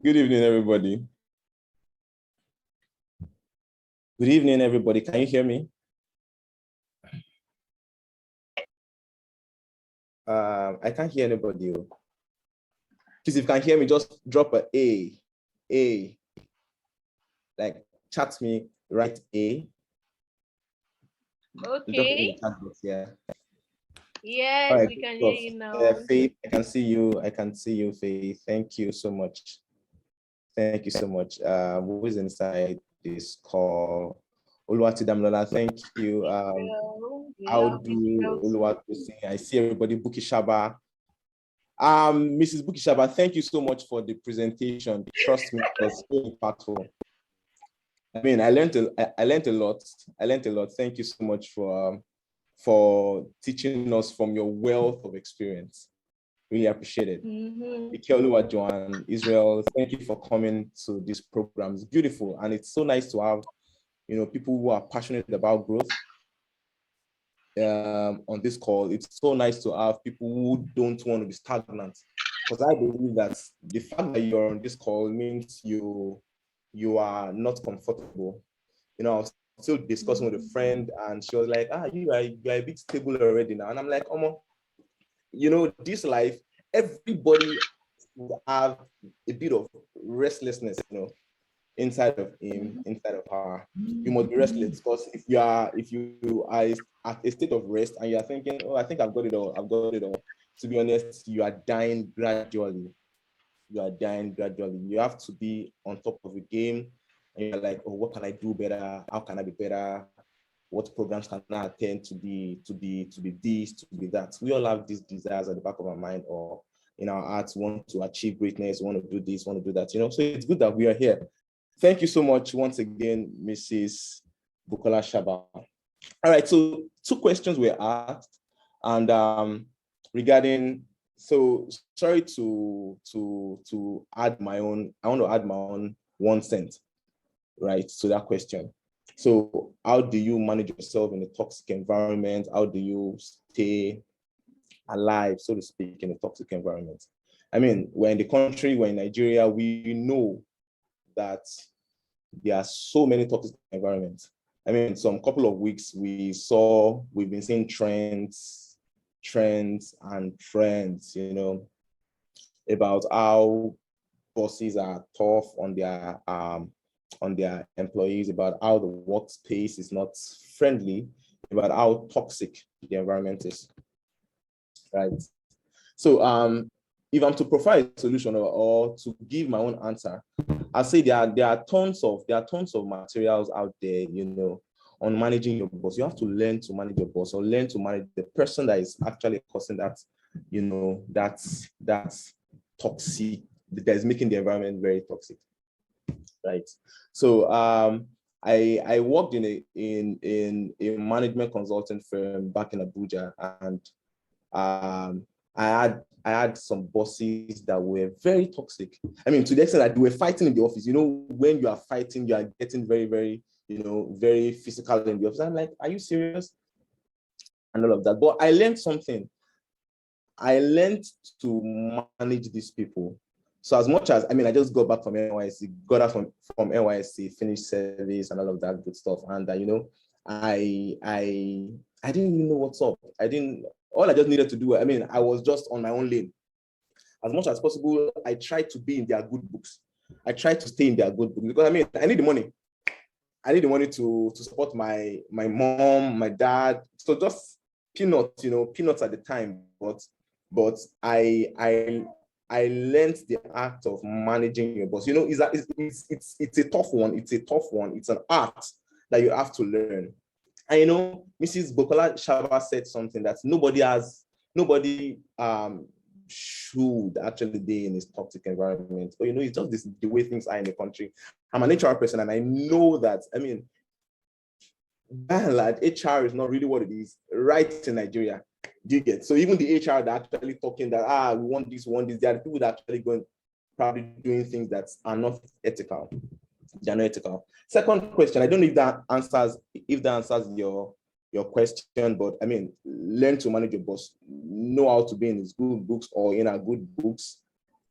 Good evening, everybody. Good evening, everybody. Can you hear me? I can't hear anybody. Please, if you can hear me, just drop A. Like chat me, write A. Okay. Yeah. Yes, Right, we can hear you now. Faith, I can see you. I can see you, Faith. Thank you so much. Thank you so much. Who is inside this call? Oluwatidamlola, thank you. How do Oluwatu sing? I see everybody. Bukishaba. Mrs. Bukishaba, thank you so much for the presentation. Trust me, it was so impactful. I mean, I learned a lot. Thank you so much for teaching us from your wealth of experience. Really appreciate it. Ikeoluwa Joan, Israel, thank you for coming to this program. It's beautiful, and it's so nice to have, people who are passionate about growth on this call. It's so nice to have people who don't want to be stagnant, because I believe that the fact that you're on this call means you are not comfortable. I was still discussing with a friend, and she was like, you are a bit stable already now. And I'm like, this life, everybody will have a bit of restlessness, inside of him, inside of her. You must be restless, because if you are at a state of rest and you're thinking, I think I've got it all, to be honest, you are dying gradually. You have to be on top of the game, and you're like, what can I do better? How can I be better? What programs can I attend to be this, to be that? We all have these desires at the back of our mind, or in our hearts, want to achieve greatness, want to do this, want to do that, So it's good that we are here. Thank you so much once again, Mrs. Bukola Shaba. All right, so 2 questions were asked, and regarding, so sorry to add my own, I want to add my own 1 cent, right, to that question. So how do you manage yourself in a toxic environment? How do you stay alive, so to speak, in a toxic environment? I mean, we're in the country, we're in Nigeria, we know that there are so many toxic environments. I mean, some couple of weeks we've been seeing trends and trends, about how bosses are tough on their employees, about how the workspace is not friendly, about how toxic the environment is, right? So if I'm to provide a solution or to give my own answer, I say there are tons of materials out there, on managing your boss. You have to learn to manage your boss, or learn to manage the person that is actually causing that, that's toxic, that is making the environment very toxic, right? So I worked in a management consulting firm back in Abuja, and I had some bosses that were very toxic. I mean, to the extent that they were fighting in the office. When you are fighting, you are getting very, very, very physical in the office. I'm like, are you serious? And all of that. But I learned something. I learned to manage these people. So as much as, I just got back from NYSC, got out from NYSC, finished service and all of that good stuff. And I didn't even know what's up. All I just needed to do, I was just on my own lane. As much as possible, I tried to be in their good books. I tried to stay in their good books, because I need the money. I need the money to support my mom, my dad. So just peanuts, peanuts at the time. But I learned the act of managing your boss. It's a tough one. It's an art that you have to learn. And Mrs. Bukola Shaba said something that nobody should actually be in this toxic environment. But it's just the way things are in the country. I'm an HR person, and I know that, by and large, HR is not really what it is right in Nigeria. Do you get? So even the HR that actually talking that, we want this, there are people that are actually probably doing things that are not ethical. They're not ethical. Second question, I don't know if that answers your question, but learn to manage your boss. Know how to be in his good books or in our good books.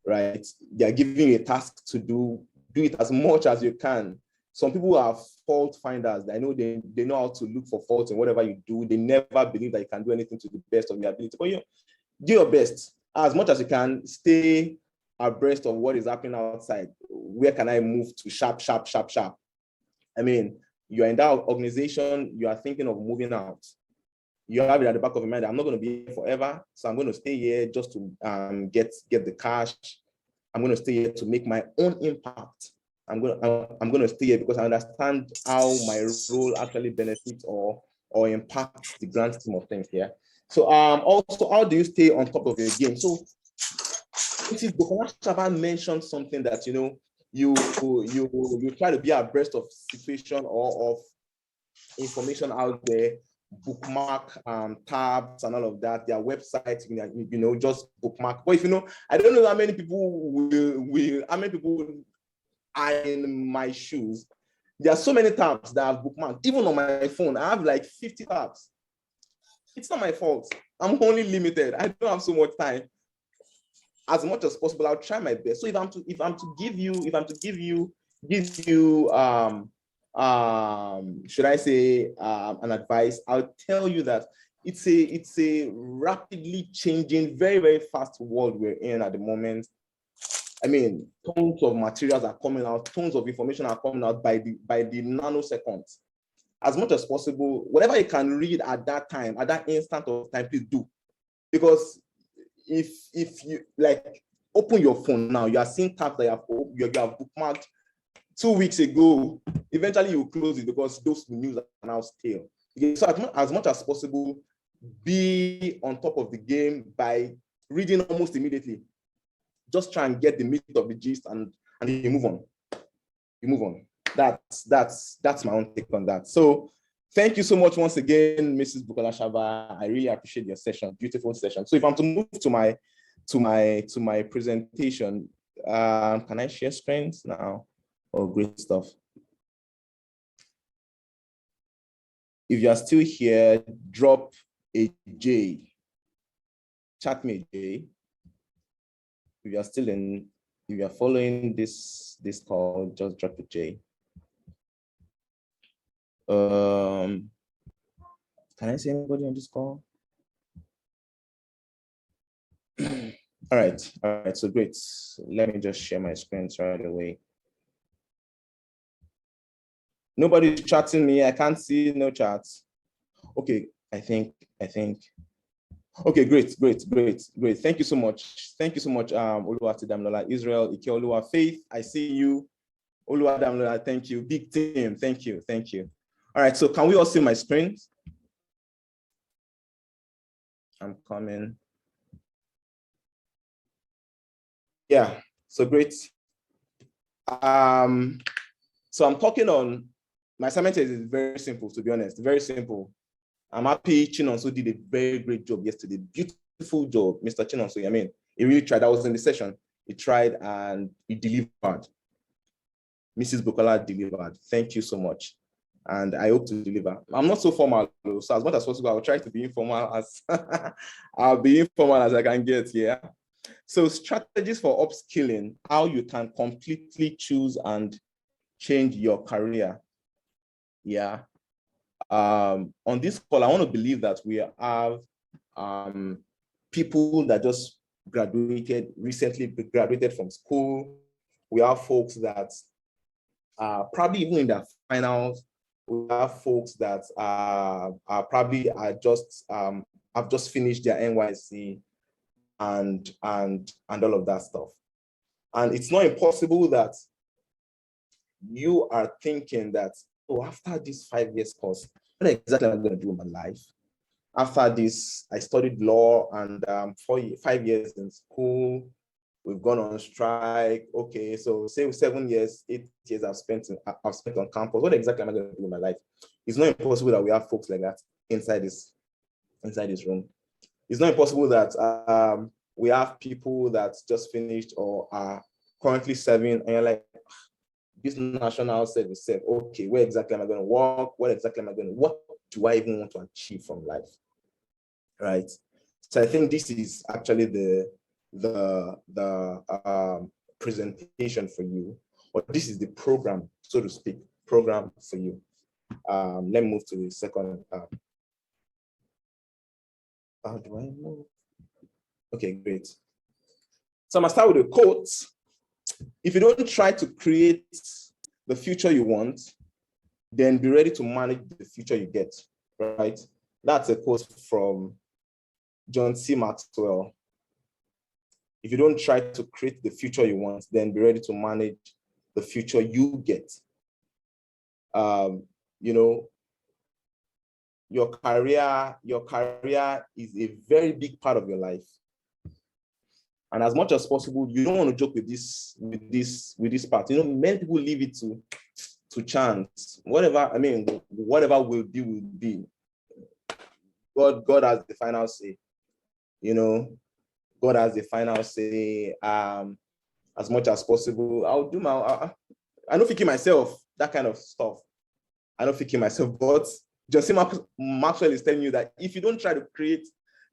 right? They are giving you a task to do it as much as you can. Some people are fault finders. I know they know how to look for faults in whatever you do. They never believe that you can do anything to the best of your ability. But do your best as much as you can. Stay abreast of what is happening outside. Where can I move to? Sharp. I mean, you're in that organization, you are thinking of moving out. You have it at the back of your mind. I'm not going to be here forever, so I'm going to stay here just to get the cash. I'm going to stay here to make my own impact. I'm going to stay here because I understand how my role actually benefits or impacts the grand scheme of things here. So also, how do you stay on top of your game? So Mrs. Bokonashava mentioned something that you try to be abreast of situation or of information out there, bookmark tabs and all of that, their websites, just bookmark. But if I don't know how many people how many people are in my shoes. There are so many tabs that I've bookmarked. Even on my phone, I have like 50 tabs. It's not my fault. I'm only limited. I don't have so much time. As much as possible, I'll try my best. So if I'm to give you should I say an advice, I'll tell you that it's a rapidly changing, very, very fast world we're in at the moment. I mean, tons of materials are coming out, tons of information are coming out by the nanoseconds. As much as possible, whatever you can read at that time, at that instant of time, please do. Because if you like open your phone now, you are seeing tabs that you have bookmarked 2 weeks ago. Eventually you close it because those news are now stale. Okay, so as much as possible, be on top of the game by reading almost immediately. Just try and get the meat of the gist and you move on. That's my own take on that. So thank you so much once again, Mrs. Bukola-Shava. I really appreciate your session, beautiful session. So if I'm to move to my presentation, can I share screens now? Oh, great stuff. If you are still here, drop a J. Chat me a J. If you are following this call, just drop a J. Can I see anybody on this call? All right, so great. Let me just share my screens right away. Nobody's chatting me. I can't see no chats. Okay, I think. Okay, great. Thank you so much. Oluwatidamlola, Israel, Ike Oluwa, Faith. I see you. Oluwadamlola, thank you. Big team, thank you. All right, so can we all see my screen? I'm coming. Yeah, so great. So I'm talking on, my assignment is very simple, to be honest, very simple. I'm happy Chinonso did a very great job yesterday. Beautiful job, Mr. Chinonso. I mean, he really tried. I was in the session. He tried and he delivered. Mrs. Bukola delivered. Thank you so much. And I hope to deliver. I'm not so formal, so as much as possible, I'll try to be informal as I'll be informal as I can get, yeah. So strategies for upskilling, how you can completely choose and change your career. Yeah. On this call, I want to believe that we have people that just recently graduated from school. We have folks that probably even in their finals. We have folks that are just have just finished their NYC and all of that stuff. And it's not impossible that you are thinking that, oh, after this 5 years course, what exactly am I going to do in my life? After this, I studied law and 5 years in school. We've gone on strike. Okay, so say 7 years, 8 years I've spent on campus. What exactly am I going to do in my life? It's not impossible that we have folks like that inside this room. It's not impossible that we have people that just finished or are currently serving, and you're like, this national service said, okay, where exactly am I going to work? What do I even want to achieve from life? Right. So I think this is actually presentation for you, or this is the program, so to speak, program for you. Let me move to the second. How do I move? Okay, great. So I'm gonna start with a quote. If you don't try to create the future you want, then be ready to manage the future you get, right? That's a quote from John C. Maxwell. If you don't try to create the future you want, then be ready to manage the future you get. You know, your career is a very big part of your life. And as much as possible, you don't want to joke with this part. You know, many people leave it to chance. Whatever will be, will be. God has the final say. You know, God has the final say. As much as possible, I'll do I don't think myself, that kind of stuff. I don't think myself, but John C. Maxwell is telling you that if you don't try to create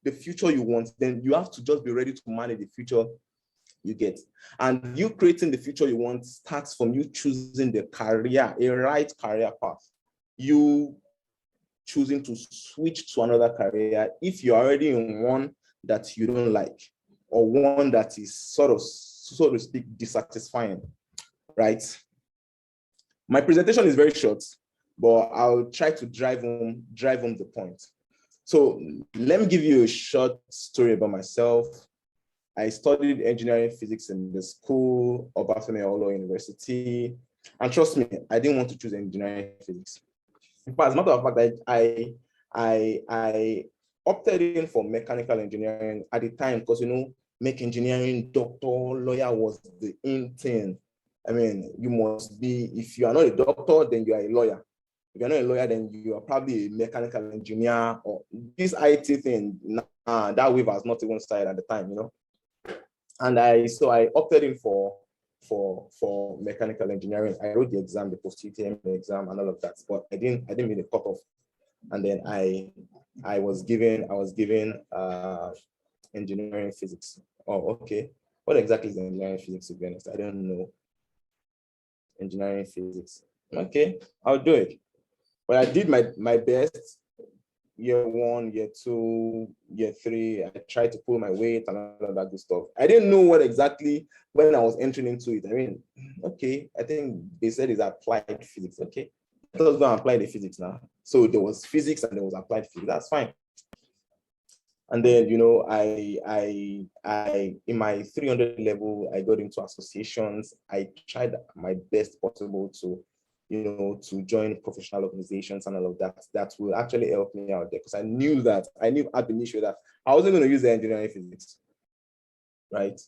the future you want, then you have to just be ready to manage the future you get. And you creating the future you want starts from you choosing the career, a right career path. You choosing to switch to another career if you're already in one that you don't like, or one that is sort of, so to speak, dissatisfying, right? My presentation is very short, but I'll try to drive home the point. So let me give you a short story about myself. I studied engineering physics in the school of Obafemi University. And trust me, I didn't want to choose engineering physics. But as a matter of fact, I opted in for mechanical engineering at the time because, you know, mech engineering, doctor, lawyer was the in thing. I mean, you must be, if you are not a doctor, then you are a lawyer. If you're not a lawyer, then you are probably a mechanical engineer, or this IT thing. That wave has not even started at the time, you know. And I opted in for mechanical engineering. I wrote the exam, the post-UTM exam, and all of that, but I didn't meet the cutoff. And then I was given engineering physics. Oh, okay. What exactly is engineering physics, to be honest? I don't know. Engineering physics. Okay, I'll do it. But I did my best. Year 1, year 2, year 3, I tried to pull my weight and all of that good stuff. I didn't know what exactly when I was entering into it. I mean, okay, I think they said it's applied physics. Okay, let's go and apply the physics now. So there was physics and there was applied physics. That's fine. And then, you know, I in my 300 level, I got into associations. I tried my best possible to, you know, to join professional organizations and all of that. That will actually help me out there, because I knew at initial that I wasn't going to use the engineering physics, right?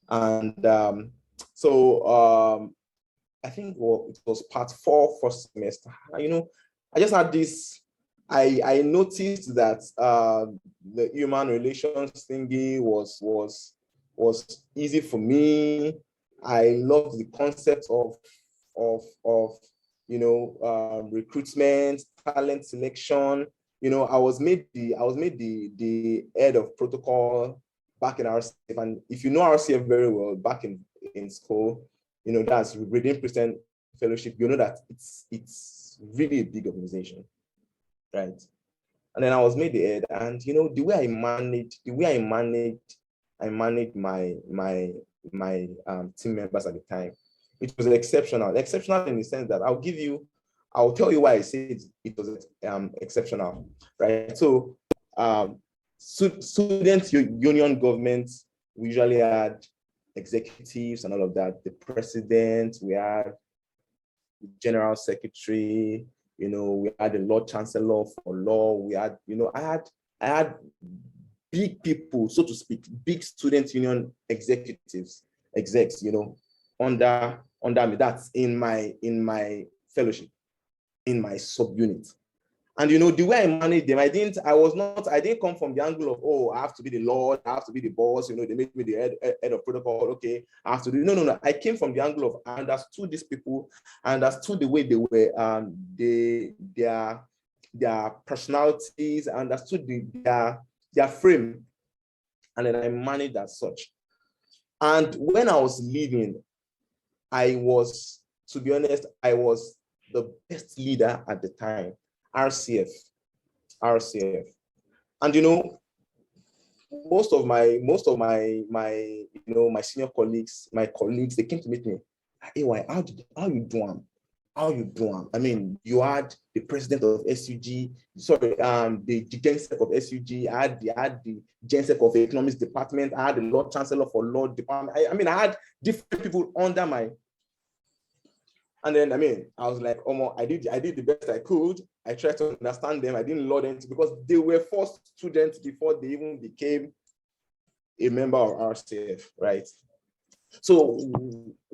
And I think it was part 4 first semester. You know, I just had this. I noticed that the human relations thingy was easy for me. I loved the concept of you know, recruitment, talent selection. You know, I was made the head of protocol back in RCF, and if you know RCF very well, back in school, you know, that's Redeemed Christian Fellowship. You know that it's really a big organization, right? And then I was made the head, and you know, the way I managed my team members at the time, it was exceptional. Exceptional in the sense that I'll tell you why I say it was exceptional, right? So student union governments, we usually had executives and all of that, the president, we had the general secretary, you know, we had the Lord Chancellor for law, we had, you know, I had big people, so to speak, big student union execs, you know, under me. That's in my fellowship, in my subunit. And you know, the way I managed them, I didn't come from the angle of, oh, I have to be the Lord, I have to be the boss, you know, they made me the head of protocol, okay, I have to do, no. I came from the angle of, I understood these people, I understood the way they were, their personalities, I understood their frame, and then I managed as such. And when I was leaving, I was, to be honest, I was the best leader at the time, RCF, RCF. And my senior colleagues, they came to meet me. Hey, why? How you doing? How you doing? I mean, you had the president of SUG, sorry, the GenSec of SUG. I had the GenSec of economics department. I had the Lord Chancellor for law department. I had different people under my. And then, I was like, I did the best I could. I tried to understand them. I didn't law them because they were first students before they even became a member of RCF, right? So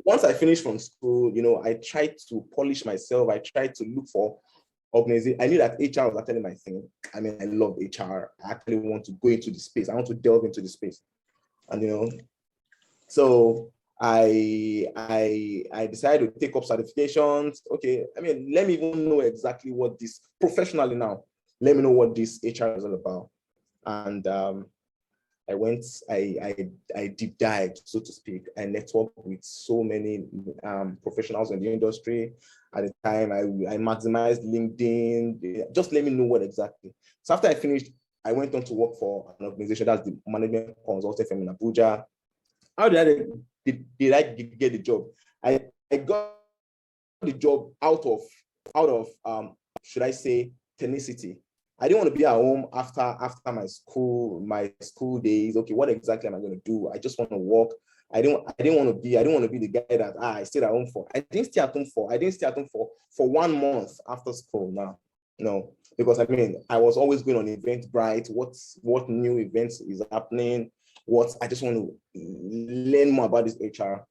once I finished from school, I tried to polish myself. I tried to look for organization. I knew that HR was actually my thing. I love HR. I actually want to go into the space. I want to delve into the space. And so I decided to take up certifications. Okay, let me even know exactly what this professionally now. Let me know what this HR is all about. And I deep dived, so to speak. I networked with so many professionals in the industry. At the time, I maximized LinkedIn. Just let me know what exactly. So after I finished, I went on to work for an organization that's the management consulting firm in Abuja. How did I get the job? I got the job out of should I say, tenacity. I didn't want to be at home after my school days. Okay, what exactly am I going to do? I just want to work. I didn't want to be the guy that I stayed at home for. I didn't stay at home for 1 month after school now. No, because I was always going on Eventbrite. What new events is happening? I just want to learn more about this HR.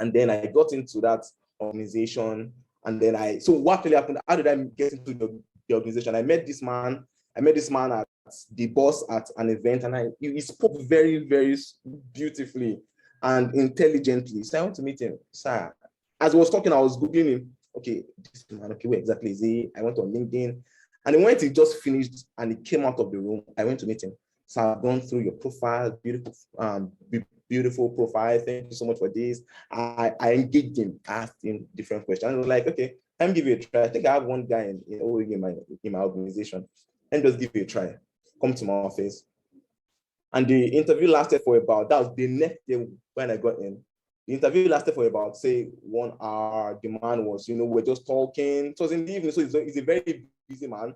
And then I got into that organization. And then so what really happened? How did I get into the organization? I met this man at the boss at an event, and he spoke very, very beautifully and intelligently. So I went to meet him. Sir, as I was talking, I was Googling him. Okay, this man, okay, where exactly is he? I went on LinkedIn. And then when he just finished and he came out of the room, I went to meet him. So I've gone through your profile, beautiful profile. Thank you so much for this. I engaged him, asked him different questions. I was like, okay, let me give you a try. I think I have one guy in my organization. Let me just give you a try. Come to my office. And the interview lasted for about, that was the next day when I got in. The interview lasted for about, say, 1 hour. The man was, we're just talking. It was in the evening, so he's a very busy man,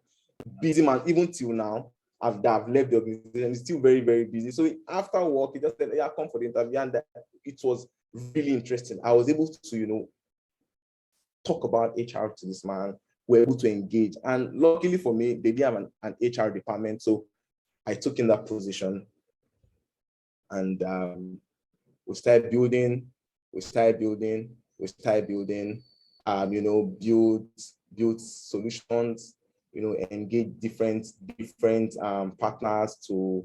even till now. I've left the organization. He's still very, very busy. So after work, he just said, yeah, come for the interview. And it was really interesting. I was able to, talk about HR to this man. We're able to engage. And luckily for me, they didn't have an HR department. So I took in that position. And we started building, build solutions, engage different partners to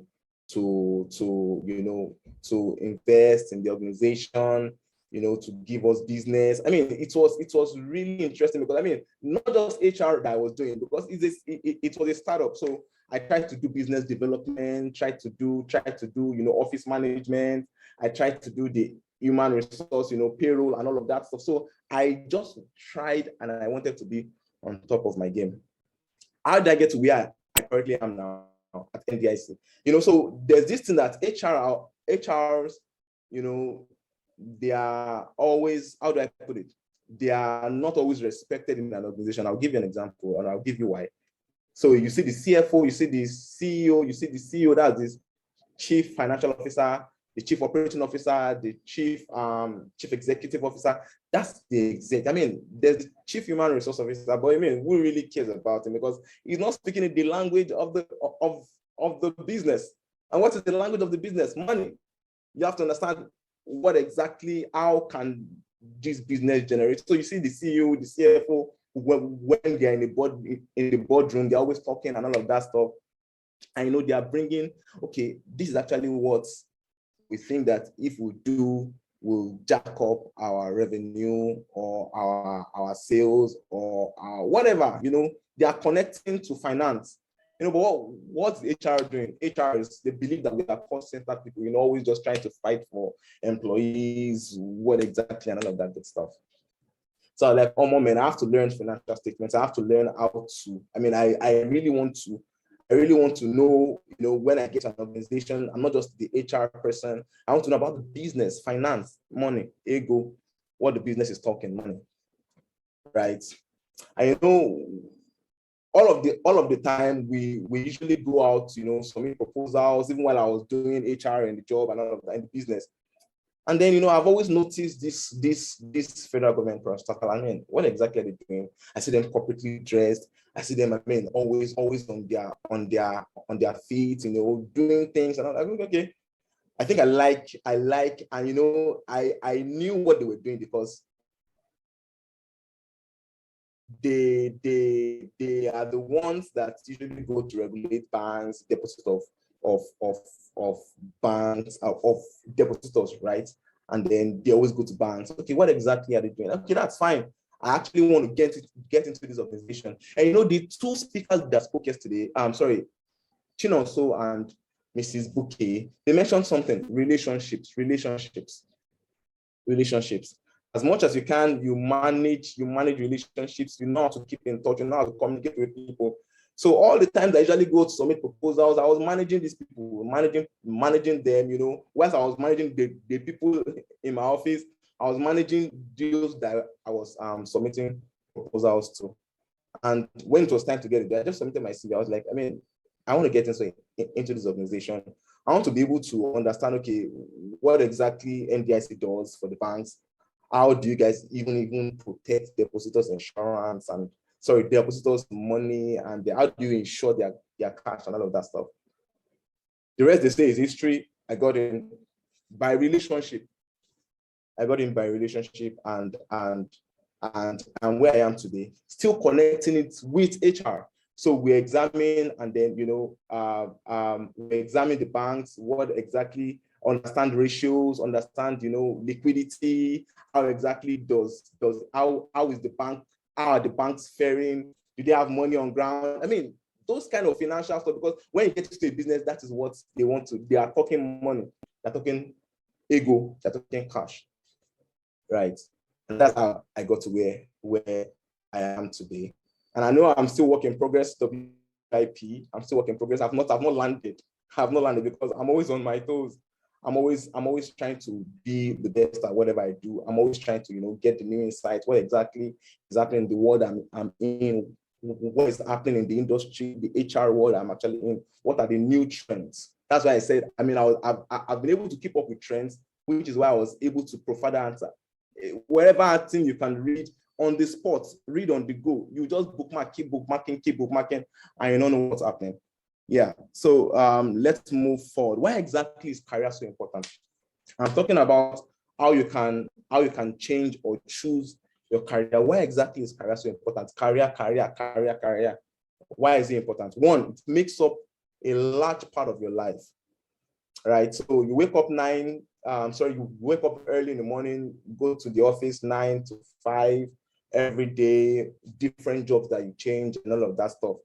invest in the organization, to give us business. It was really interesting because not just HR that I was doing, because it was a startup. So I tried to do business development, tried to do office management. I tried to do the human resource, payroll and all of that stuff. So I just tried, and I wanted to be on top of my game. How did I get to where I currently am now at NDIC? So there's this thing that HRs, they are always, how do I put it? They are not always respected in an organization. I'll give you an example, and I'll give you why. So you see the CFO, you see the CEO, that's this chief financial officer, the chief operating officer, the chief executive officer. That's the exec. There's the chief human resource officer, but who really cares about him? Because he's not speaking in the language of the business. And what is the language of the business? Money. You have to understand how can this business generate. So you see the CEO, the CFO, when they're in the boardroom, they're always talking and all of that stuff. And they are bringing, okay, this is actually what we think that if we do, will jack up our revenue or our sales or whatever. They are connecting to finance. But what's HR doing? HR is, they believe that we are cost center people, always just trying to fight for employees, what exactly, and all of that good stuff. So like, oh man, I have to learn financial statements. I have to learn how to, I really want to know, when I get to an organization, I'm not just the HR person. I want to know about the business, finance, money, ego, what the business is talking, money, right? I all of the time we usually go out, submit proposals, even while I was doing HR and the job and all of that in the business. And then, I've always noticed this federal government parastatal. What exactly are they doing? I see them corporately dressed. I see them, always on their feet, doing things. And I'm like, okay. I think I like, and I knew what they were doing because they are the ones that usually go to regulate banks, deposits of banks, of depositors, right? And then they always go to banks. Okay, what exactly are they doing? Okay, that's fine. I actually want to get into this organization. And the two speakers that spoke yesterday, Chinonso and Mrs. Bouquet, they mentioned something: relationships. As much as you can, you manage relationships. You know how to keep in touch. You know how to communicate with people. So all the times I usually go to submit proposals, I was managing these people, managing them. Whilst I was managing the people in my office, I was managing deals that I was submitting proposals to. And when it was time to get it, I just submitted my CV. I was like, I want to get into this organization. I want to be able to understand, okay, what exactly NDIC does for the banks. How do you guys even protect depositors' insurance and depositors' money, and how do you ensure their cash and all of that stuff? The rest they say is history. I got in by relationship. And where I am today, still connecting it with HR. So we examine, and then we examine the banks, what exactly, understand ratios, understand liquidity, how exactly how is the bank, how are the banks faring, do they have money on ground? Those kind of financial stuff, because when you get to a business, that is what they want to. They are talking money, they're talking ego, they're talking cash, right? And that's how I got to where I am today. And I know I'm still work in progress, WIP. I'm still work in progress. I've not landed. Because I'm always on my toes. I'm always trying to be the best at whatever I do. I'm always trying to, get the new insights. What exactly is happening in the world I'm in? What is happening in the industry, the HR world I'm actually in? What are the new trends? That's why I said, I've been able to keep up with trends, which is why I was able to provide the answer. Wherever thing you can read on the spot, read on the go. You just bookmark, keep bookmarking, and you don't know what's happening. Yeah. So let's move forward. Why exactly is career so important? I'm talking about how you can change or choose your career. Why exactly is career so important? Career. Why is it important? One, it makes up a large part of your life, right? So you wake up you wake up early in the morning, go to the office 9 to 5 every day, different jobs that you change and all of that stuff.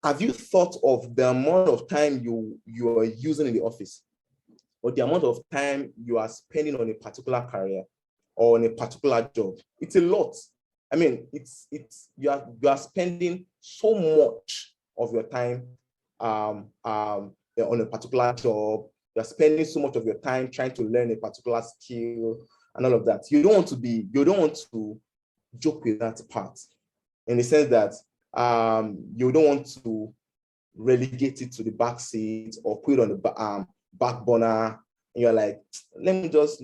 Have you thought of the amount of time you are using in the office, or the amount of time you are spending on a particular career or on a particular job? It's a lot. You are spending so much of your time on a particular job. You're spending so much of your time trying to learn a particular skill and all of that. You don't want to joke with that part, in the sense that you don't want to relegate it to the back seat or put it on the back burner. And you're like, let me just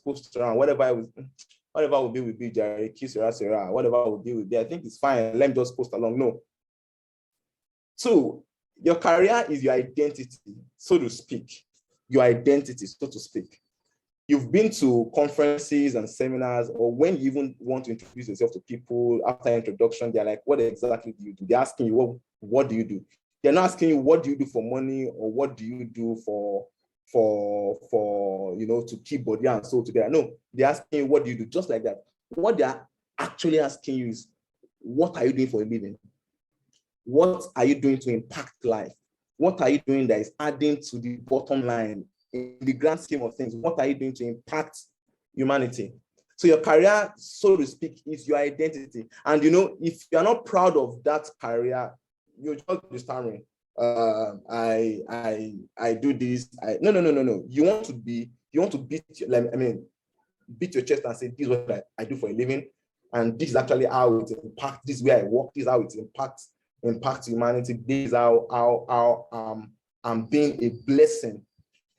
post around, whatever will be with B.I.G, kiss Sarah, whatever will be with B. I think it's fine. Let me just post along. No. So your career is your identity, so to speak. Your identity, so to speak. You've been to conferences and seminars, or when you even want to introduce yourself to people, after introduction, they're like, what exactly do you do? They're asking you, what do you do? They're not asking you, what do you do for money, or what do you do for to keep body and soul together? No, they're asking you, what do you do? Just like that. What they're actually asking you is, what are you doing for a living? What are you doing to impact life? What are you doing that is adding to the bottom line in the grand scheme of things? What are you doing to impact humanity? So your career, so to speak, is your identity. And if you're not proud of that career, you're just be stammering. I do this. No. You want to beat your chest and say, this is what I do for a living, and this is actually how it impacts. This is where I work. This is how it impacts humanity. This is how I'm being a blessing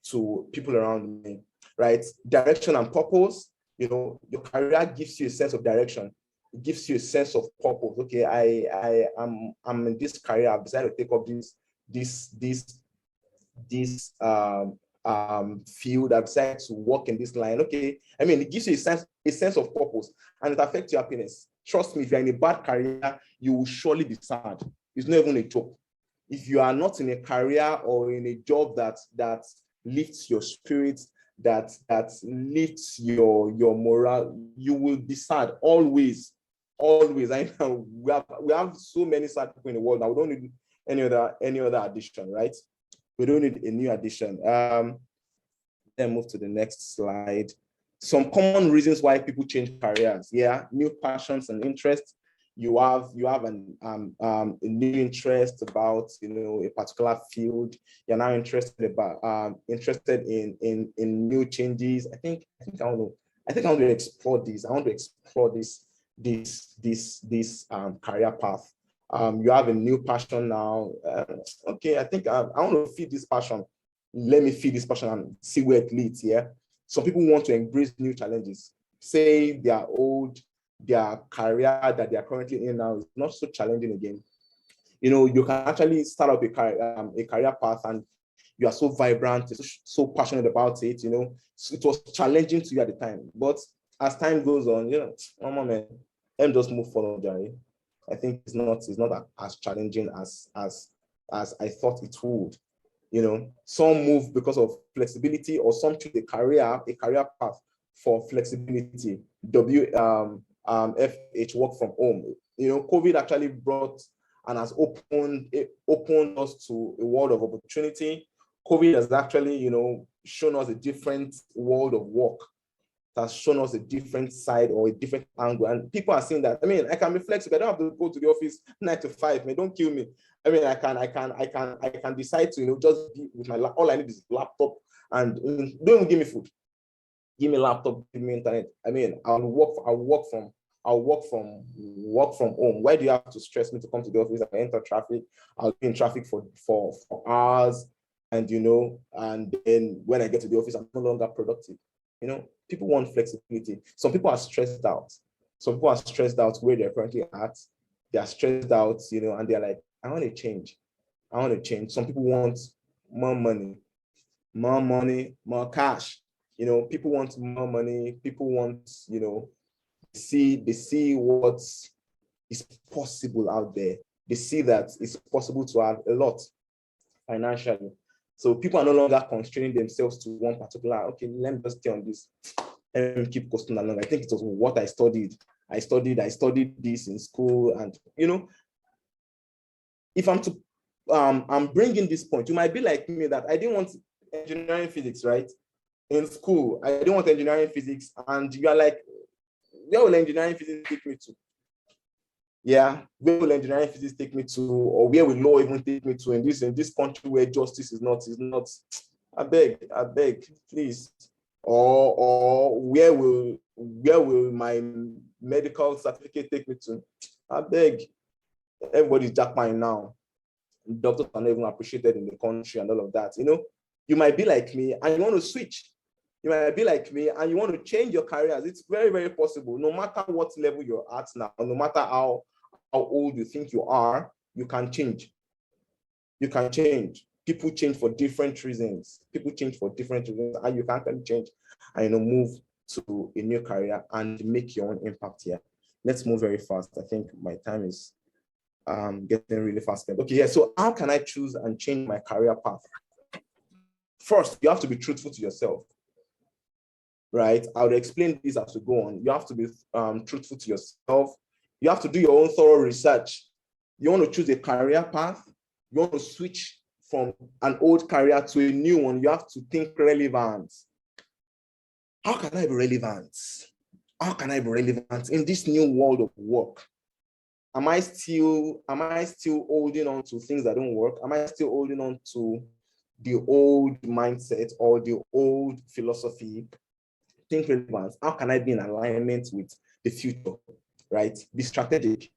to people around me, right? Direction and purpose. Your career gives you a sense of direction. It gives you a sense of purpose. Okay, I'm in this career. I've decided to take up this field. I've decided to work in this line. Okay, it gives you a sense of purpose, and it affects your happiness. Trust me, if you're in a bad career, you will surely be sad. It's not even a joke. If you are not in a career or in a job that lifts your spirit, that lifts your morale, you will be sad always. I know we have so many sad people in the world now. We don't need any other addition, right? We don't need a new addition. Then move to the next slide. Some common reasons why people change careers. Yeah, new passions and interests. You have a new interest about a particular field. You're now interested in new changes. I think I want to explore this. I want to explore this career path. You have a new passion now. Okay, I think I want to feed this passion. Let me feed this passion and see where it leads. Yeah. Some people want to embrace new challenges. Say their career that they are currently in now is not so challenging again. You can actually start up a career path, and you are so vibrant, so passionate about it. So it was challenging to you at the time, but as time goes on, man, let me just move forward, Jerry. I think it's not as challenging as I thought it would. Some move because of flexibility, or some choose a career path for flexibility. FH, work from home. COVID actually brought and has opened us to a world of opportunity. COVID has actually, shown us a different world of work. It has shown us a different side or a different angle, and people are seeing that. I can be flexible. I don't have to go to the office 9 to 5. Man, don't kill me. I can decide to, just be with my all I need is laptop, and don't even give me food. Give me laptop, give me internet. I'll work from home. Why do you have to stress me to come to the office? I enter traffic. I'll be in traffic for hours, and and then when I get to the office, I'm no longer productive. People want flexibility. Some people are stressed out. Some people are stressed out where they're currently at. They are stressed out, and they're like, I want to change. Some people want more money, more cash. People want more money. People want, they see what is possible out there. They see that it's possible to have a lot financially. So people are no longer constraining themselves to one particular, okay, let me just stay on this and keep coasting along. I think it was what I studied. I studied this in school, and if I'm bringing this point, you might be like me that I didn't want engineering physics, right? In school, I didn't want engineering physics, and you are like, where will engineering physics take me to? Yeah, where will engineering physics take me to, or where will law even take me to in this country where justice is not? I beg, please. Or where will my medical certificate take me to? I beg. Everybody's jackpotting now. Doctors are not even appreciated in the country and all of that. You might be like me and you want to switch. You might be like me and you want to change your careers. It's very, very possible. No matter what level you're at now, no matter how old you think you are, you can change. You can change. People change for different reasons. And you can actually change and move to a new career and make your own impact here. Let's move very fast. I think my time is getting really fast. Okay, yeah. So how can I choose and change my career path? First, you have to be truthful to yourself, right? I would explain this as we go on. You have to be truthful to yourself. You have to do your own thorough research. You want to choose a career path, you want to switch from an old career to a new one, you have to think relevant. How can I be relevant? How can I be relevant in this new world of work? Am I still holding on to things that don't work? Am I still holding on to the old mindset or the old philosophy? Think relevant. How can I be in alignment with the future? Right? Be strategic.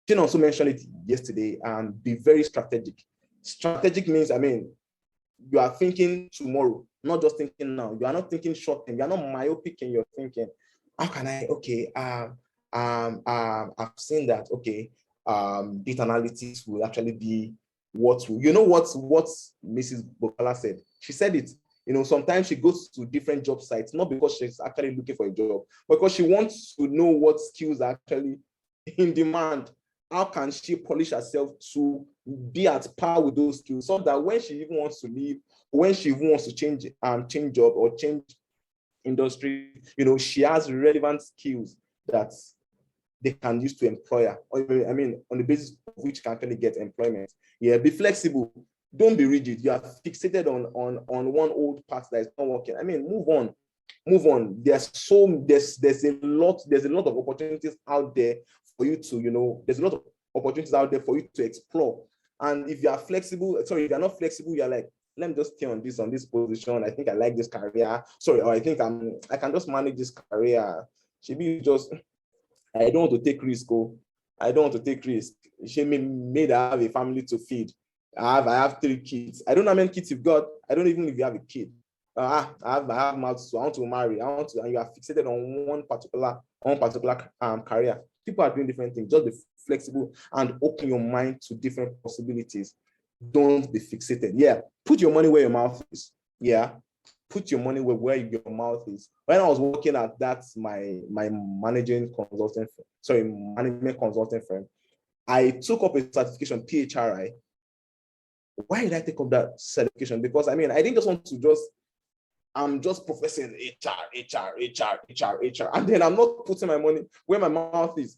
Chin also mentioned it yesterday, and be very strategic. Strategic means, you are thinking tomorrow, not just thinking now. You are not thinking short term. You are not myopic in your thinking. How can I, I've seen that, data analytics will actually be what Mrs. Bokala said. She said it, sometimes she goes to different job sites, not because she's actually looking for a job, but because she wants to know what skills are actually in demand. How can she polish herself to be at par with those skills, so that when she even wants to leave, when she even wants to change job or change industry, she has relevant skills that they can use to employ her. On the basis of which can actually get employment. Yeah, be flexible. Don't be rigid. You are fixated on one old path that is not working. Move on. Move on. There's a lot of opportunities out there for you to, there's a lot of opportunities out there for you to explore. And if you are flexible, if you're not flexible, you're like, let me just stay on this position. I think I like this career. Or I think I can just manage this career. I don't want to take risk. I don't want to take risk. She made I have a family to feed. I have 3 kids. I don't know how many kids you've got. I don't even know if you have a kid. I have mouths, so I want to marry. And you are fixated on one particular career. People are doing different things. Just be flexible and open your mind to different possibilities. Don't be fixated. Yeah, put your money where your mouth is. Yeah, put your money where your mouth is. When I was working at my management consulting firm, I took up a certification, PHRI. Why did I take up that certification? Because I didn't just want to I'm just professing HR, and then I'm not putting my money where my mouth is.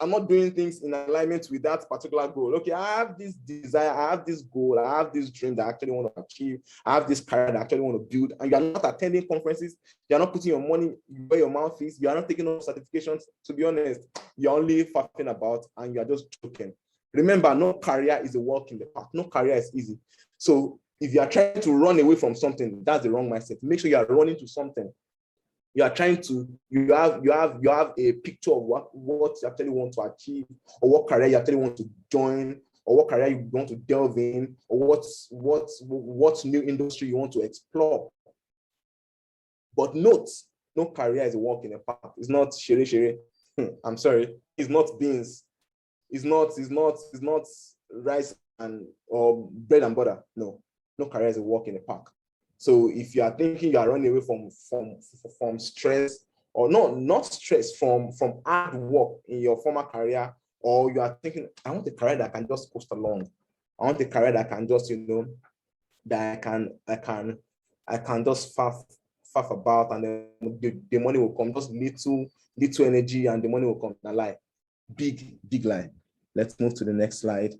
I'm not doing things in alignment with that particular goal. Okay, I have this desire, I have this goal, I have this dream that I actually want to achieve, I have this career that I actually want to build, and you're not attending conferences, you're not putting your money where your mouth is, you're not taking on certifications. To be honest, you're only faffing about and you're just joking. Remember, no career is a walk in the park. No career is easy. So if you are trying to run away from something, that's the wrong mindset. Make sure you are running to something. You are trying to, you have a picture of what you actually want to achieve, or what career you actually want to join, or what career you want to delve in, or what new industry you want to explore. But note, no career is a walk in the park. It's not shere. I'm sorry. It's not beans. It's not rice or bread and butter. No career is a walk in the park. So if you are thinking you are running away from stress, or not stress, from hard work in your former career, or you are thinking, I want a career that can just coast along. I want a career that can just, that I can just faff about, and then the money will come. Just little energy and the money will come. A lie. Big lie. Let's move to the next slide.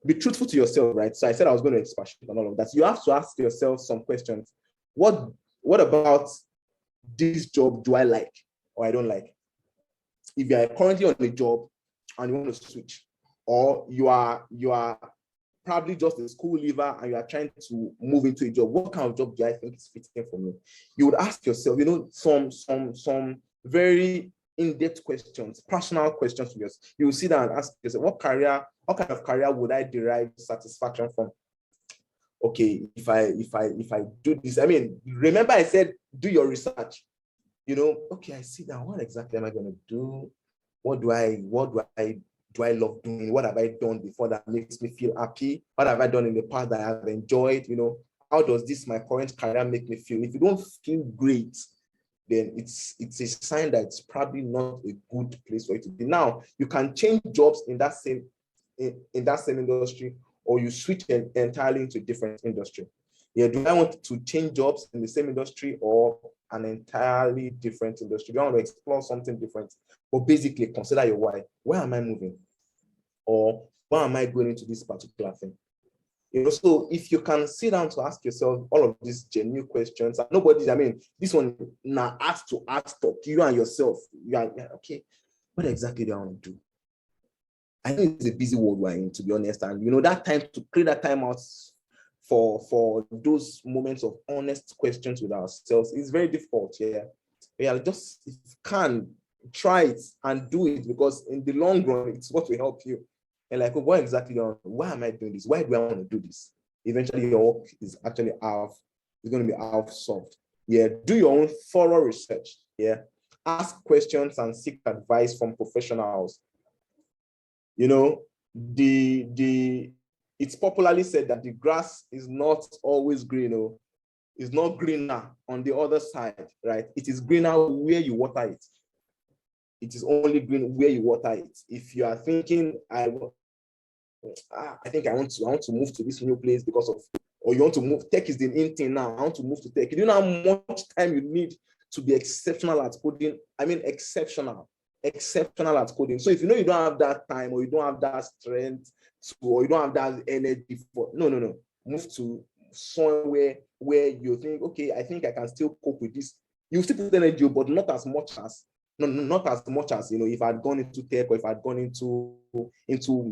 Be truthful to yourself, right? So I said I was going to expatiate on all of that. You have to ask yourself some questions. What about this job do I like or I don't like? If you are currently on a job and you want to switch, or you are probably just a school leaver and you are trying to move into a job, what kind of job do I think is fitting for me? You would ask yourself, some very in-depth questions, personal questions to yourself. You will sit down and ask yourself, what kind of career would I derive satisfaction from? Okay, if I do this, remember I said do your research. Okay, I sit down. What exactly am I going to do? What do I love doing? What have I done before that makes me feel happy? What have I done in the past that I have enjoyed? How does my current career make me feel? If you don't feel great, then it's a sign that it's probably not a good place for you to be. Now, you can change jobs in that same industry, or you switch entirely into a different industry. Yeah, do I want to change jobs in the same industry or an entirely different industry? Do I want to explore something different? But basically, consider your why. Why am I moving? or why am I going into this particular thing? You know, so if you can sit down to ask yourself all of these genuine questions, and nobody, I mean, this one now ask to ask, talk you and yourself. You are okay. What exactly do I want to do? I know it's a busy world we're in, to be honest, and you know that time to create that time out for those moments of honest questions with ourselves is very difficult. Yeah. Just if you can try it and do it, because in the long run, it's what will help you. And like, what exactly? Why am I doing this? Why do I want to do this? Eventually, your work is actually going to be half solved. Yeah. Do your own thorough research. Yeah. Ask questions and seek advice from professionals. You know, it's popularly said that the grass is not always green, or it's not greener on the other side, right? It is greener where you water it. It is only green where you water it. If you are thinking, I think I want to move to this new place because of, or you want to move, tech is the in thing now. I want to move to tech. You know how much time you need to be exceptional at coding? I mean, exceptional at coding. So if you know you don't have that time, or you don't have that strength, or you don't have that energy for, no. Move to somewhere where you think, okay, I think I can still cope with this. You still put energy, but not as much as, not as much as, you know, if I'd gone into tech, or if I'd gone into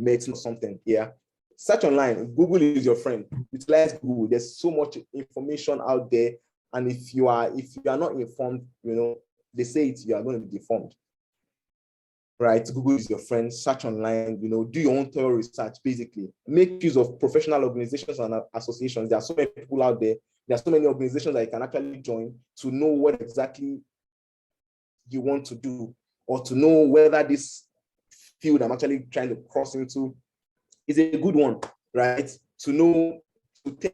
medicine or something. Yeah. Search online. Google is your friend. Utilize Google. There's so much information out there. And if you are not informed, you know, they say it, you are going to be deformed. Right? Google is your friend. Search online, you know, do your own thorough research, basically. Make use of professional organizations and associations. There are so many people out there. There are so many organizations that you can actually join to know what exactly you want to do, or to know whether this field I'm actually trying to cross into is a good one, right? To know, to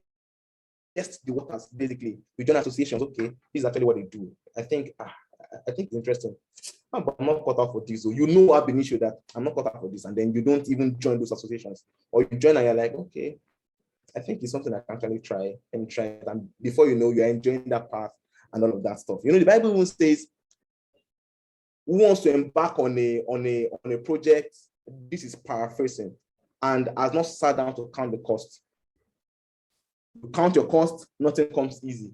test the waters, basically. We join associations, okay, this is actually what they do. I think it's interesting. But I'm not caught out for this. So you know ab initio that I'm not caught out for this, and then you don't even join those associations, or you join and you're like, okay, I think it's something I can actually try and try it. And before you know, you're enjoying that path and all of that stuff. You know, the Bible even says, who wants to embark on a project, this is paraphrasing, and has not sat down to count the cost. You count your cost, nothing comes easy.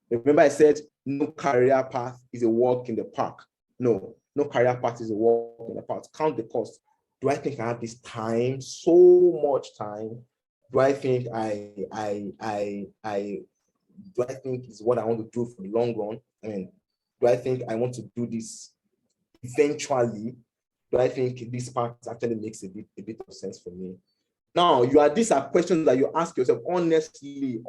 Remember I said, no career path is a walk in the park. No career path is a walk in the park. Count the cost. Do I think I have this time? So much time. Do I think do I think is what I want to do for the long run? I mean, do I think I want to do this eventually? Do I think this part actually makes a bit of sense for me? Now, these are questions that you ask yourself honestly,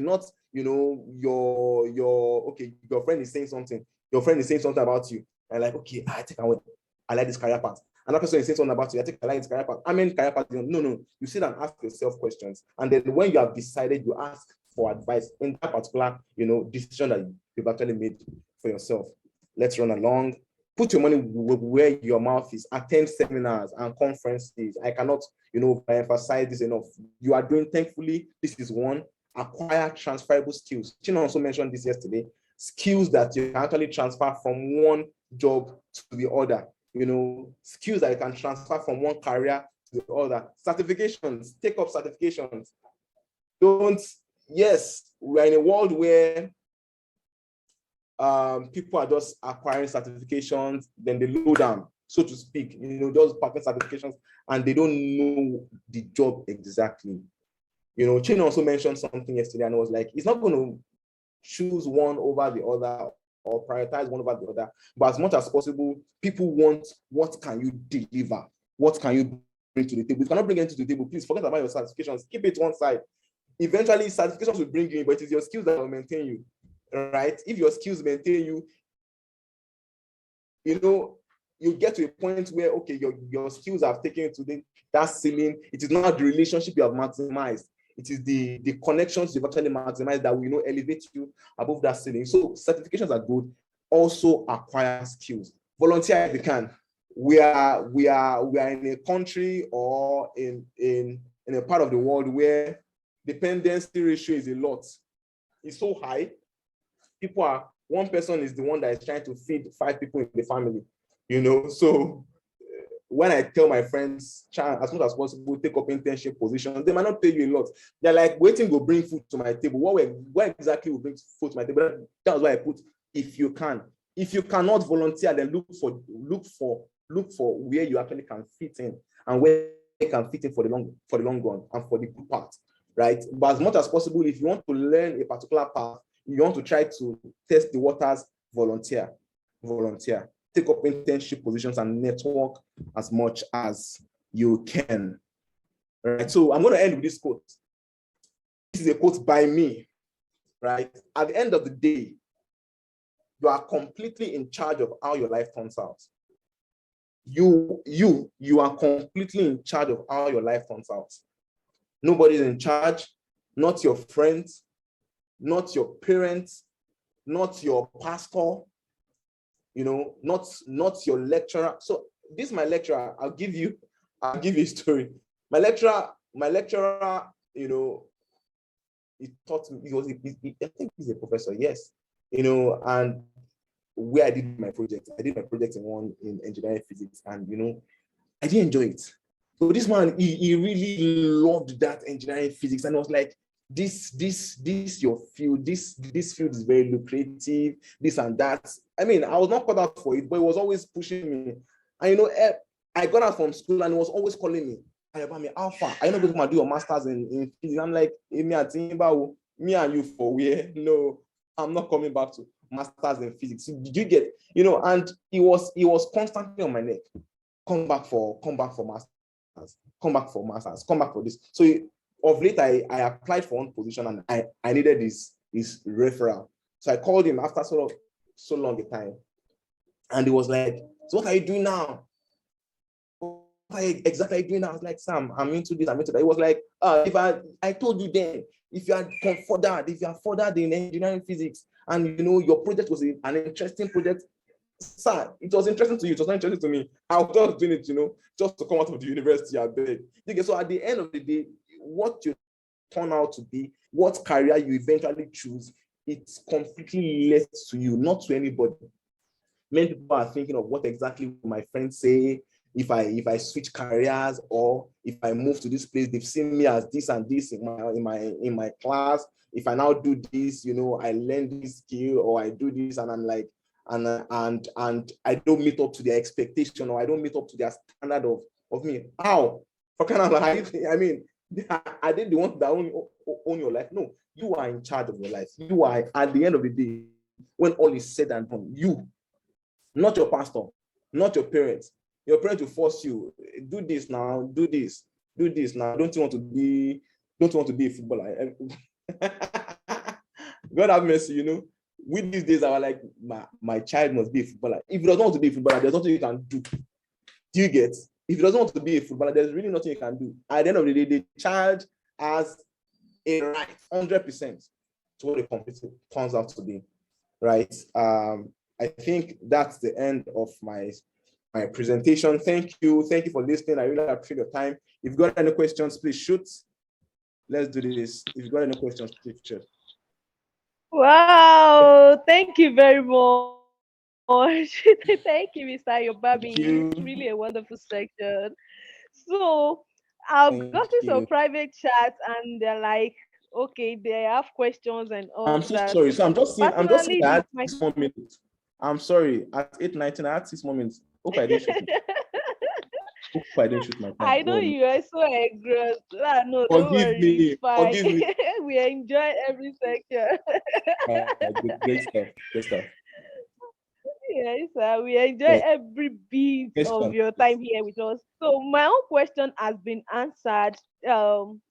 not, you know, your friend is saying something. Your friend is saying something about you. And like, okay, I like this career path. Another person is saying something about you. I think I like this career path. I mean, career path. No. You sit and ask yourself questions. And then when you have decided, you ask for advice in that particular, you know, decision that you've actually made for yourself. Let's run along. Put your money where your mouth is. Attend seminars and conferences. I cannot, you know, emphasize this enough. You are doing, thankfully, this is one. Acquire transferable skills. Chino also mentioned this yesterday. Skills that you can actually transfer from one job to the other. You know, skills that you can transfer from one career to the other. Certifications. Take up certifications. Yes, we're in a world where people are just acquiring certifications, then they low down, so to speak, you know, those patent certifications, and they don't know the job exactly. You know, Chin also mentioned something yesterday, and it was like, it's not going to choose one over the other or prioritize one over the other, but as much as possible, people want, what can you deliver? What can you bring to the table? If you cannot bring anything to the table, please forget about your certifications. Keep it one side. Eventually, certifications will bring you in, but it is your skills that will maintain you. Right? If your skills maintain you, you know, you get to a point where, okay, your skills have taken to that ceiling. It is not the relationship you have maximized. It is the connections you've actually maximized that will, you know, elevate you above that ceiling. So certifications are good. Also acquire skills. Volunteer if you can. We are in a country or in a part of the world where dependency ratio is a lot. It's so high. One person is the one that is trying to feed 5 people in the family, you know. So when I tell my friends, try as much as possible, take up internship positions, they might not pay you a lot. They're like, waiting will bring food to my table. What exactly will bring food to my table? That's why I put, if you can. If you cannot volunteer, then look for where you actually can fit in and where you can fit in for the long run and for the good part, right? But as much as possible, if you want to learn a particular path, you want to try to test the waters, volunteer. Take up internship positions and network as much as you can. Right. So I'm going to end with this quote. This is a quote by me, right? At the end of the day, you are completely in charge of how your life turns out. You are completely in charge of how your life turns out. Nobody's in charge, not your friends, not your parents, not your pastor, not your lecturer. So this is my lecturer. I'll give you a story. My lecturer, he taught me, I think he's a professor, yes. And where I did my project in engineering physics, and I did enjoy it. So this man, he really loved that engineering physics, and I was like, this your field, this field is very lucrative, this and that. I mean, I was not cut out for it, but he was always pushing me. And I got out from school and he was always calling me, Ayobami, how far? Are you not going to do your masters in physics? I'm like, hey, me and you for where? No, I'm not coming back to masters in physics. Did you get, and he was constantly on my neck. Come back for masters, come back for this. So of late, I applied for one position and I needed his referral. So I called him after so long a time. And he was like, so what are you doing now? What are you exactly doing now? I was like, Sam, I'm into this, I'm into that. He was like, if I told you then, if you are furthered in engineering physics and your project was an interesting project, sir, it was interesting to you, it was not interesting to me. I was just doing it, just to come out of the university, I beg. Okay, so at the end of the day, what you turn out to be, what career you eventually choose, it's completely left to you, not to anybody. Many people are thinking of what exactly my friends say if I switch careers, or if I move to this place. They've seen me as this and this in my class. If I now do this, I learn this skill, or I do this, and I'm like, and I don't meet up to their expectation, or I don't meet up to their standard of me. How? For kind of, I mean, I didn't the one that own your life. No, you are in charge of your life. You are, at the end of the day, when all is said and done, you, not your pastor, not your parents. Your parents will force you, do this now, do this now. Don't you want to be a footballer? God have mercy, with these days, I was like, my child must be a footballer. If he doesn't want to be a footballer, there's nothing you can do. Do you get? If he doesn't want to be a footballer, there's really nothing you can do. At the end of the day, the child has a right, 100%, to what the competition turns out to be, right? I think that's the end of my presentation. Thank you for listening. I really appreciate your time. If you've got any questions, please shoot. Let's do this. If you've got any questions, please shoot. Wow, thank you very much. Thank you, Mr. Ayobami. It's really a wonderful section. So I've gotten some private chats and they're like, okay, they have questions and all. I'm so that. sorry. So I'm just saying I had my 6 more minutes. I'm sorry. At 8:19, I had 6 more minutes. Hope I didn't shoot my time. I know you are so engrossed. No, don't worry, it's fine. Forgive me. We enjoy every section. Great stuff. Yes, we enjoy every bit of your time here with us. So my own question has been answered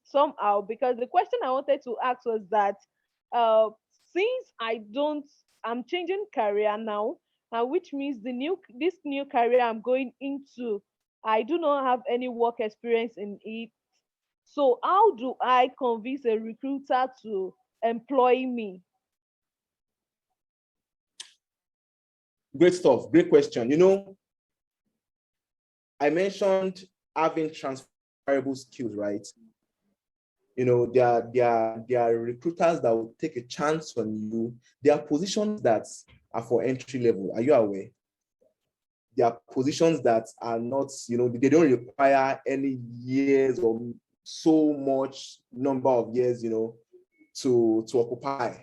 somehow, because the question I wanted to ask was that uh, since I'm changing career now, which means this new career I'm going into, I do not have any work experience in it. So how do I convince a recruiter to employ me? Great stuff. Great question. I mentioned having transferable skills, right? There are recruiters that will take a chance on you. There are positions that are for entry level. Are you aware? there are positions that are not, they don't require any years or so much number of years, to occupy.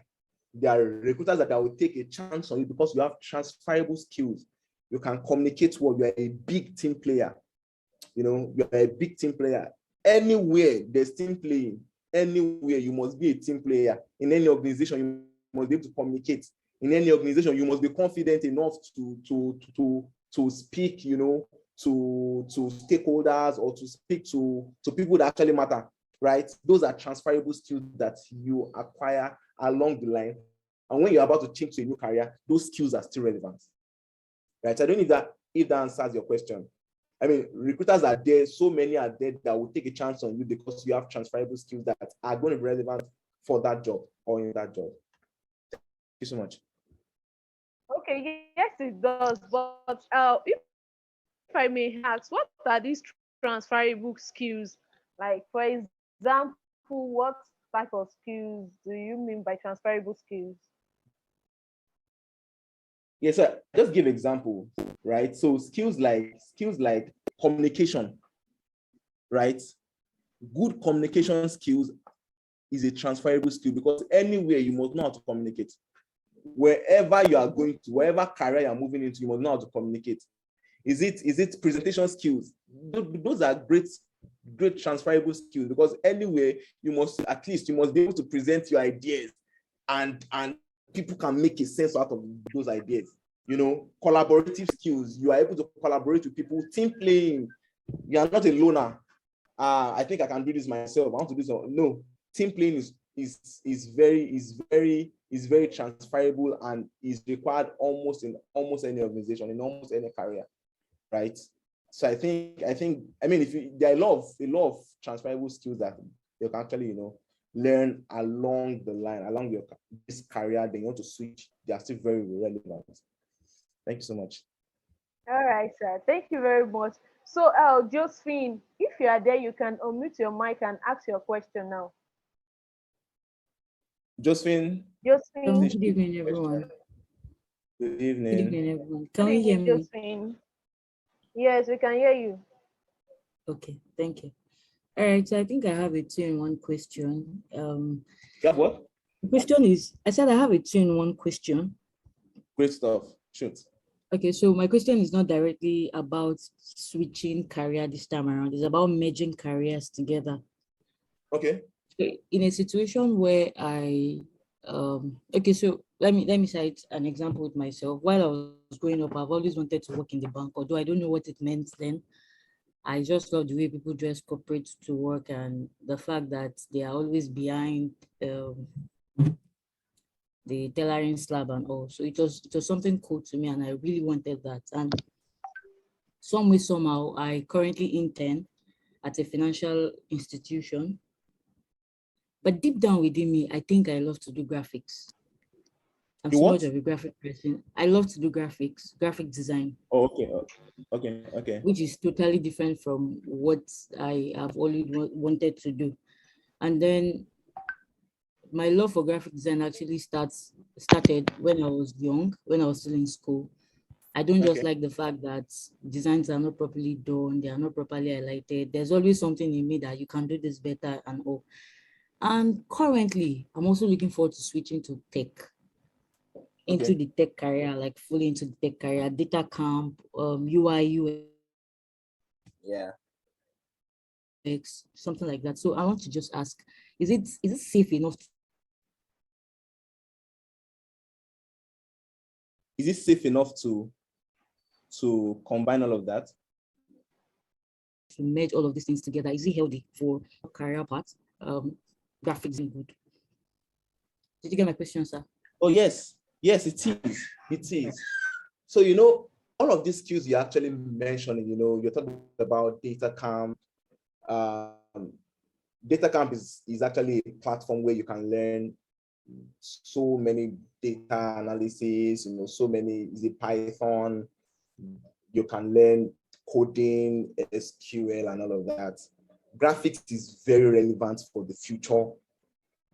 There are recruiters that will take a chance on you because you have transferable skills. You can communicate well. You are a big team player. You're a big team player. Anywhere there's team playing, anywhere you must be a team player. In any organization, you must be able to communicate. In any organization, you must be confident enough to speak, to stakeholders or to speak to people that actually matter, right? Those are transferable skills that you acquire along the line. And when you're about to change to a new career, those skills are still relevant, right? So I don't know if that answers your question. I mean, recruiters are there, so many are there that will take a chance on you because you have transferable skills that are going to be relevant for that job or in that job. Thank you so much. Okay, yes, it does. But if I may ask, what are these transferable skills? Like, for example, what type of skills do you mean by transferable skills? Yes, sir. Just give example, right? So skills like communication, right? Good communication skills is a transferable skill because anywhere you must know how to communicate. Wherever you are going to, wherever career you're moving into, you must know how to communicate. Is it presentation skills? Those are great transferable skills because anywhere you must be able to present your ideas and people can make a sense out of those ideas. Collaborative skills, you are able to collaborate with people, team playing. You are not a loner. I think I can do this myself. I want to do so. No, team playing is very transferable and is required almost in almost any organization, in almost any career, right? So I mean, there are a lot of transferable skills that you can actually learn along the line, along this career. Then you want to switch, they are still very relevant. Thank you so much. All right, sir. Thank you very much. So, Josephine, if you are there, you can unmute your mic and ask your question now. Josephine, Josephine. Good evening, everyone. Good Good evening. evening, everyone. Can Good you hear evening, me? Josephine. Yes, we can hear you. Okay, thank you. All right, so I think I have a two-in-one question. You have what? The question is, I said I have a two-in-one question. Great stuff. Shoot. Okay, so my question is not directly about switching career this time around. It's about merging careers together. Okay. So in a situation where okay, so let me cite an example with myself. While I was growing up, I've always wanted to work in the bank, although I don't know what it meant then. I just love the way people dress corporate to work and the fact that they are always behind the tailoring slab and all. So it was something cool to me and I really wanted that. And some way, somehow, I currently intern at a financial institution. But deep down within me, I think I love to do graphics. I'm so much of a graphic person. I love to do graphics, graphic design. Oh, okay. Which is totally different from what I have always wanted to do. And then my love for graphic design actually started when I was young, when I was still in school. I don't just like the fact that designs are not properly done, they are not properly highlighted. There's always something in me that you can do this better and all. And currently, I'm also looking forward to switching to tech, into the tech career, like fully into the tech career, data camp, UI, UX. Yeah. Something like that. So I want to just ask, is it safe enough? Is it safe enough to combine all of that? To merge all of these things together, is it healthy for career path? Graphics is good. Did you get my question, sir? Oh, yes, it is. It is. So, all of these skills you're actually mentioning, you're talking about data camp. Data camp is actually a platform where you can learn so many data analysis, so many, is it Python, you can learn coding, SQL, and all of that. Graphics is very relevant for the future.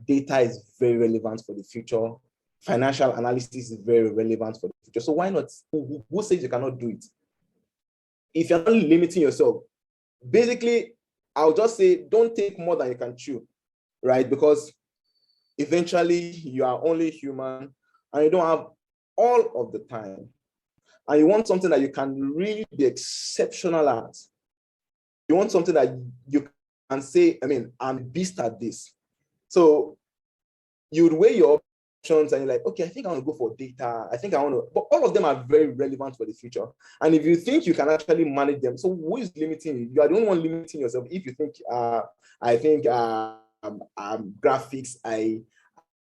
Data is very relevant for the future. Financial analysis is very relevant for the future. So why not? Who says you cannot do it? if you're not limiting yourself, basically, I'll just say don't take more than you can chew, right? Because eventually you are only human and you don't have all of the time. And you want something that you can really be exceptional at. You want something that you can say, I mean, I'm beast at this. So you would weigh your options and you're like, okay, I think I want to go for data. I think I want to, but all of them are very relevant for the future. And if you think you can actually manage them, so who is limiting you? You are the only one limiting yourself. If you think, I think graphics, I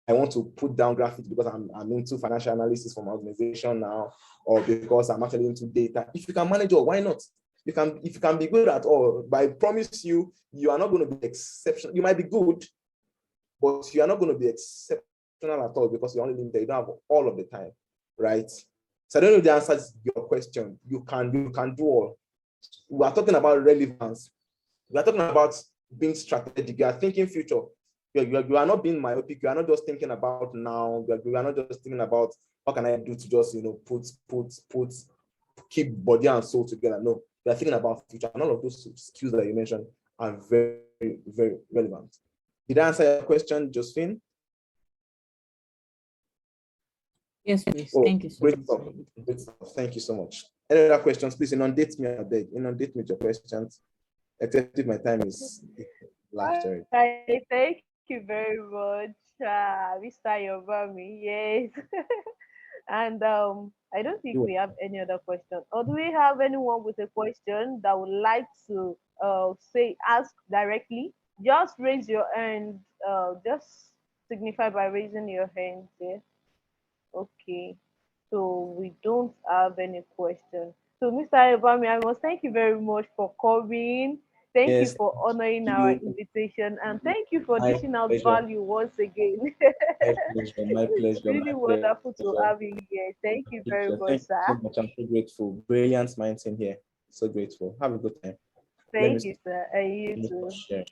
want to put down graphics because I'm into financial analysis from my organization now, or because I'm actually into data. If you can manage all, why not? If you can be good at all, but I promise you, you are not going to be exceptional. You might be good, but you are not going to be exceptional at all because you're only limited. You don't have all of the time, right? So I don't know if the answer is your question. You can do all. We are talking about relevance. We are talking about being strategic. You are thinking future. You are not being myopic. You are not just thinking about now. You are not just thinking about what can I do to just keep body and soul together. No, you are thinking about future. And all of those skills that you mentioned are very, very relevant. Did I answer your question, Josephine? Yes, please. Thank you so great much. Stuff. Great stuff. Thank you so much. Any other questions? Please inundate me. I beg. Inundate me with your questions. Except if my time is last. Right, thank you very much, Mr. Ayobami. Yes. And I don't think we have any other question. Or do we have anyone with a question that would like to ask directly? Just raise your hand. Just signify by raising your hand. Yeah. Okay. So we don't have any question. So Mr. Ayobami, I must thank you very much for coming. Thank you Yes, for honoring our invitation, and thank you for my dishing out pleasure. value once again. My pleasure. My It's pleasure. really My wonderful to pleasure. have you here. Thank you very much, Thank you sir. so much. I'm so grateful. Brilliant minds in here. So grateful. Have a good time. Thank you, sir. And you too. Share.